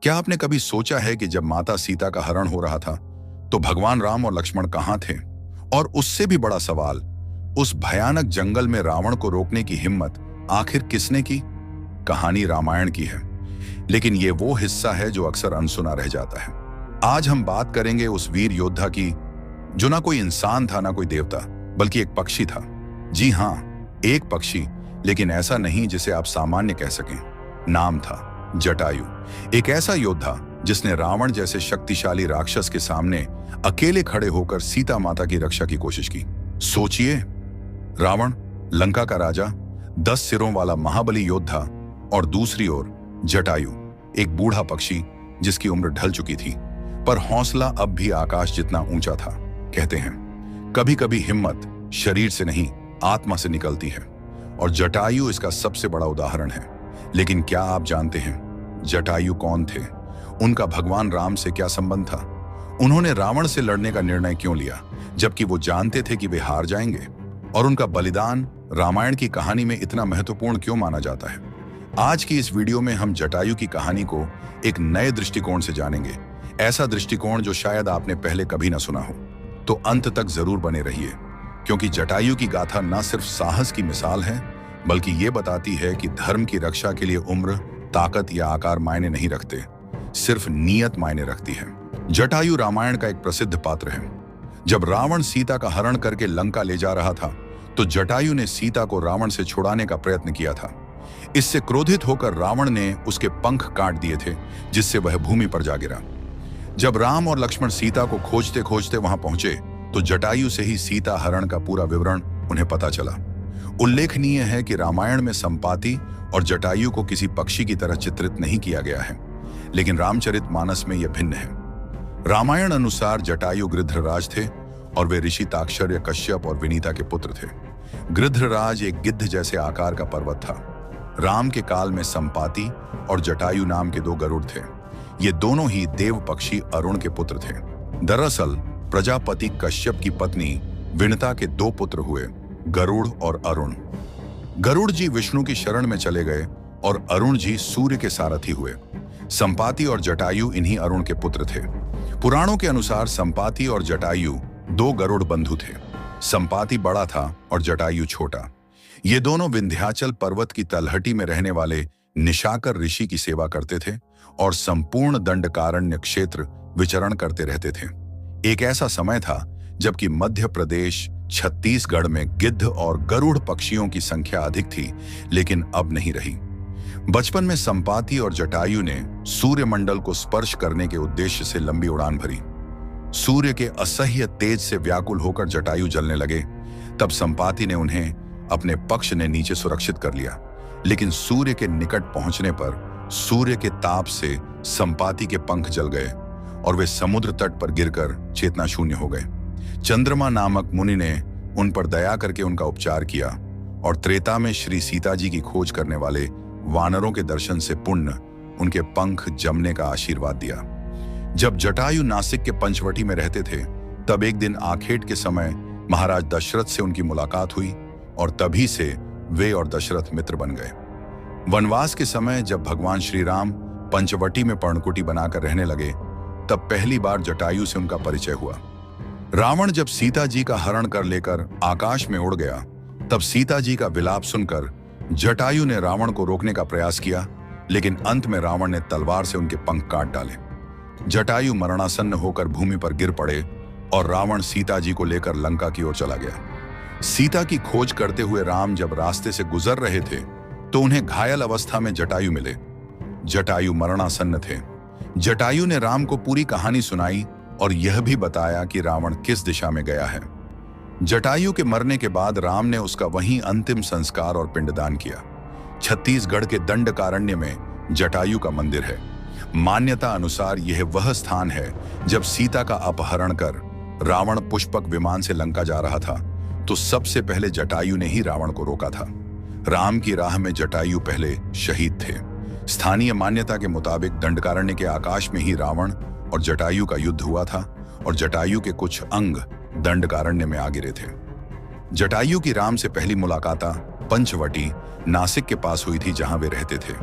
क्या आपने कभी सोचा है कि जब माता सीता का हरण हो रहा था तो भगवान राम और लक्ष्मण कहाँ थे? और उससे भी बड़ा सवाल, उस भयानक जंगल में रावण को रोकने की हिम्मत आखिर किसने की? कहानी रामायण की है, लेकिन ये वो हिस्सा है जो अक्सर अनसुना रह जाता है। आज हम बात करेंगे उस वीर योद्धा की जो ना कोई इंसान था ना कोई देवता, बल्कि एक पक्षी था। जी हाँ, एक पक्षी, लेकिन ऐसा नहीं जिसे आप सामान्य कह सकें। नाम था जटायु। एक ऐसा योद्धा जिसने रावण जैसे शक्तिशाली राक्षस के सामने अकेले खड़े होकर सीता माता की रक्षा की कोशिश की। सोचिए, रावण लंका का राजा, 10 सिरों वाला महाबली योद्धा, और दूसरी ओर जटायु, एक बूढ़ा पक्षी जिसकी उम्र ढल चुकी थी, पर हौसला अब भी आकाश जितना ऊंचा था। कहते हैं कभी कभी हिम्मत शरीर से नहीं, आत्मा से निकलती है, और जटायु इसका सबसे बड़ा उदाहरण है। लेकिन क्या आप जानते हैं जटायु कौन थे? उनका भगवान राम से क्या संबंध था? उन्होंने रावण से लड़ने का निर्णय क्यों लिया जबकि वो जानते थे कि वे हार जाएंगे? और उनका बलिदान रामायण की कहानी में इतना महत्वपूर्ण क्यों माना जाता है? आज की इस वीडियो में हम जटायु की कहानी को एक नए दृष्टिकोण से जानेंगे, ऐसा दृष्टिकोण जो शायद आपने पहले कभी ना सुना हो। तो अंत तक जरूर बने रहिए, क्योंकि जटायु की गाथा न सिर्फ साहस की मिसाल है, बल्कि ये बताती है कि धर्म की रक्षा के लिए उम्र, ताकत या आकार मायने नहीं रखते, सिर्फ नीयत मायने रखती है। जटायु रामायण का एक प्रसिद्ध पात्र है। जब रावण सीता का हरण करके लंका ले जा रहा था तो जटायु ने सीता को रावण से छुड़ाने का प्रयत्न किया था। इससे क्रोधित होकर रावण ने उसके पंख काट दिए थे, जिससे वह भूमि पर जा गिरा। जब राम और लक्ष्मण सीता को खोजते खोजते वहां पहुंचे तो जटायु से ही सीता हरण का पूरा विवरण उन्हें पता चला। उल्लेखनीय है कि रामायण में संपाति और जटायु को किसी पक्षी की तरह चित्रित नहीं किया गया है, लेकिन रामचरितमानस में यह भिन्न है। रामायण अनुसार जटायु गृध्रराज थे और वे ऋषि ताक्षर्य, कश्यप और विनीता के पुत्र थे। गृध्रराज एक गिद्ध जैसे आकार का पर्वत था। राम के काल में संपाति और जटायु नाम के 2 गरुड़ थे। ये दोनों ही देव पक्षी अरुण के पुत्र थे। दरअसल प्रजापति कश्यप की पत्नी विनीता के 2 पुत्र हुए, गरुड़ और अरुण। गरुड़ जी विष्णु की शरण में चले गए और अरुण जी सूर्य के सारथी हुए। संपाति और जटायु इन्हीं अरुण के पुत्र थे। पुराणों के अनुसार संपाति और जटायु 2 गरुड़ बंधु थे। संपाति बड़ा था और जटायु छोटा। ये दोनों विंध्याचल पर्वत की तलहटी में रहने वाले निशाकर ऋषि की सेवा करते थे और संपूर्ण दंडकारण्य क्षेत्र विचरण करते रहते थे। एक ऐसा समय था जबकि मध्य प्रदेश, छत्तीसगढ़ में गिद्ध और गरुड़ पक्षियों की संख्या अधिक थी, लेकिन अब नहीं रही। बचपन में संपाति और जटायु ने सूर्यमंडल को स्पर्श करने के उद्देश्य से लंबी उड़ान भरी। सूर्य के असह्य तेज से व्याकुल होकर जटायु जलने लगे। तब संपाति ने उन्हें अपने पक्ष ने नीचे सुरक्षित कर लिया, लेकिन सूर्य के निकट पहुंचने पर सूर्य के ताप से संपाति के पंख जल गए और वे समुद्र तट पर गिरकर चेतना शून्य हो गए। चंद्रमा नामक मुनि ने उन पर दया करके उनका उपचार किया और त्रेता में श्री सीता जी की खोज करने वाले वानरों के दर्शन से पुण्य उनके पंख जमने का आशीर्वाद दिया। जब जटायु नासिक के पंचवटी में रहते थे, तब एक दिन आखेट के समय महाराज दशरथ से उनकी मुलाकात हुई और तभी से वे और दशरथ मित्र बन गए। वनवास के समय जब भगवान श्री राम पंचवटी में पर्णकुटी बनाकर रहने लगे, तब पहली बार जटायु से उनका परिचय हुआ। रावण जब सीता जी का हरण कर लेकर आकाश में उड़ गया, तब सीता जी का विलाप सुनकर जटायु ने रावण को रोकने का प्रयास किया, लेकिन अंत में रावण ने तलवार से उनके पंख काट डाले। जटायु मरणासन्न होकर भूमि पर गिर पड़े और रावण सीता जी को लेकर लंका की ओर चला गया। सीता की खोज करते हुए राम जब रास्ते से गुजर रहे थे तो उन्हें घायल अवस्था में जटायु मिले। जटायु मरणासन्न थे। जटायु ने राम को पूरी कहानी सुनाई और यह भी बताया कि रावण किस दिशा में गया है। जटायु के मरने के बाद राम ने उसका वहीं अंतिम संस्कार और पिंडदान किया। छत्तीसगढ़ के दंडकारण्य में जटायु का मंदिर है। मान्यता अनुसार यह वह स्थान है जब सीता का अपहरण कर रावण पुष्पक विमान से लंका जा रहा था तो सबसे पहले जटायु ने ही रावण को रोका था। राम की राह में जटायु पहले शहीद थे। स्थानीय मान्यता के मुताबिक दंडकारण्य के आकाश में ही रावण और जटायु का युद्ध हुआ था और जटायु के कुछ अंग दंडकारण्य में आ गिरे थे। जटायु की राम से पहली मुलाकात पंचवटी, नासिक के पास हुई थी, जहां वे रहते थे।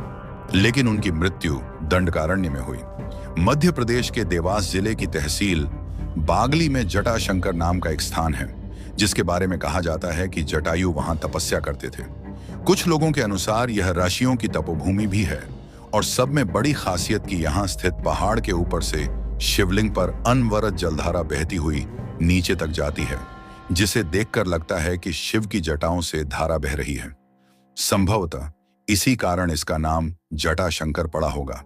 लेकिन उनकी मृत्यु दंडकारण्य में हुई। मध्य प्रदेश के देवास जिले की तहसील बागली में जटाशंकर नाम का एक स्थान है, जिसके बारे में कहा जाता है कि जटायु वहां तपस्या करते थे। कुछ लोगों के अनुसार यह ऋषियों की तपोभूमि भी है, और सब में बड़ी खासियत कि यहाँ स्थित पहाड़ के ऊपर से शिवलिंग पर अनवरत जलधारा बहती हुई नीचे तक जाती है, जिसे देखकर लगता है कि शिव की जटाओं से धारा बह रही है। संभवतः इसी कारण इसका नाम जटाशंकर पड़ा होगा।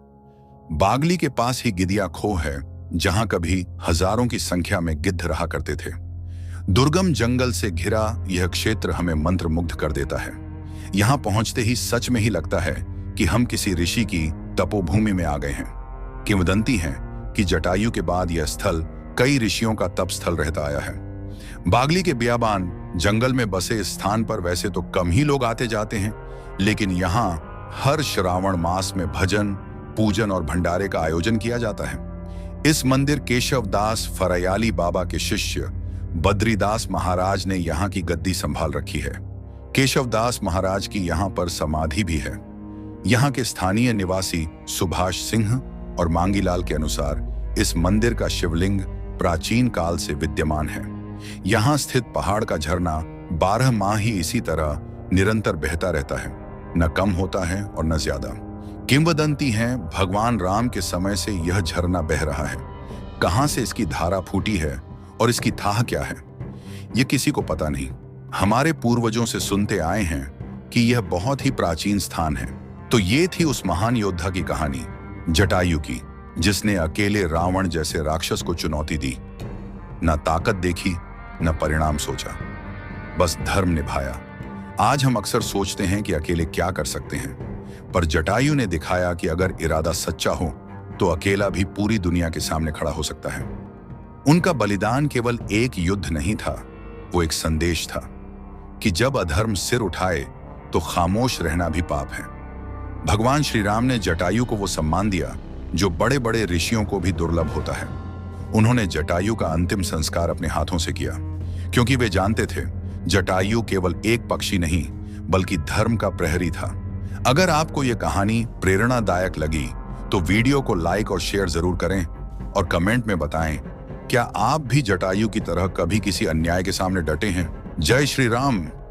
बागली के पास ही गिदिया खो है, जहां कभी हजारों की संख्या में गिद्ध रहा करते थे। दुर्गम जंगल से घिरा यह क्षेत्र हमें मंत्रमुग्ध कर देता है। यहां पहुंचते ही सच में ही लगता है कि हम किसी ऋषि की तपोभूमि में आ गए हैं। किंवदंती है कि जटायु के बाद यह स्थल कई ऋषियों का तप स्थल रहता आया है। बागली के बियाबान जंगल में बसे इस स्थान पर वैसे तो कम ही लोग आते जाते हैं, लेकिन यहाँ हर श्रावण मास में भजन, पूजन और भंडारे का आयोजन किया जाता है। इस मंदिर केशवदास फरयाली बाबा के शिष्य बद्रीदास महाराज ने यहाँ की गद्दी संभाल रखी है। केशवदास महाराज की यहाँ पर समाधि भी है। यहाँ के स्थानीय निवासी सुभाष सिंह और मांगीलाल के अनुसार इस मंदिर का शिवलिंग प्राचीन काल से विद्यमान है। यहाँ स्थित पहाड़ का झरना 12 माह ही इसी तरह निरंतर बहता रहता है, न कम होता है और न ज्यादा। किंवदंती है भगवान राम के समय से यह झरना बह रहा है। कहां से इसकी धारा फूटी है और इसकी थाह क्या है, यह किसी को पता नहीं। हमारे पूर्वजों से सुनते आए हैं कि यह बहुत ही प्राचीन स्थान है। तो ये थी उस महान योद्धा की कहानी, जटायु की, जिसने अकेले रावण जैसे राक्षस को चुनौती दी। न ताकत देखी, न परिणाम सोचा, बस धर्म निभाया। आज हम अक्सर सोचते हैं कि अकेले क्या कर सकते हैं, पर जटायु ने दिखाया कि अगर इरादा सच्चा हो तो अकेला भी पूरी दुनिया के सामने खड़ा हो सकता है। उनका बलिदान केवल एक युद्ध नहीं था, वो एक संदेश था कि जब अधर्म सिर उठाए तो खामोश रहना भी पाप है। भगवान श्री राम ने जटायु को वो सम्मान दिया जो बड़े बड़े ऋषियों को भी दुर्लभ होता है। उन्होंने जटायु का अंतिम संस्कार अपने हाथों से किया, क्योंकि वे जानते थे जटायु केवल एक पक्षी नहीं बल्कि धर्म का प्रहरी था। अगर आपको यह कहानी प्रेरणादायक लगी तो वीडियो को लाइक और शेयर जरूर करें और कमेंट में बताएं, क्या आप भी जटायु की तरह कभी किसी अन्याय के सामने डटे हैं? जय श्री राम।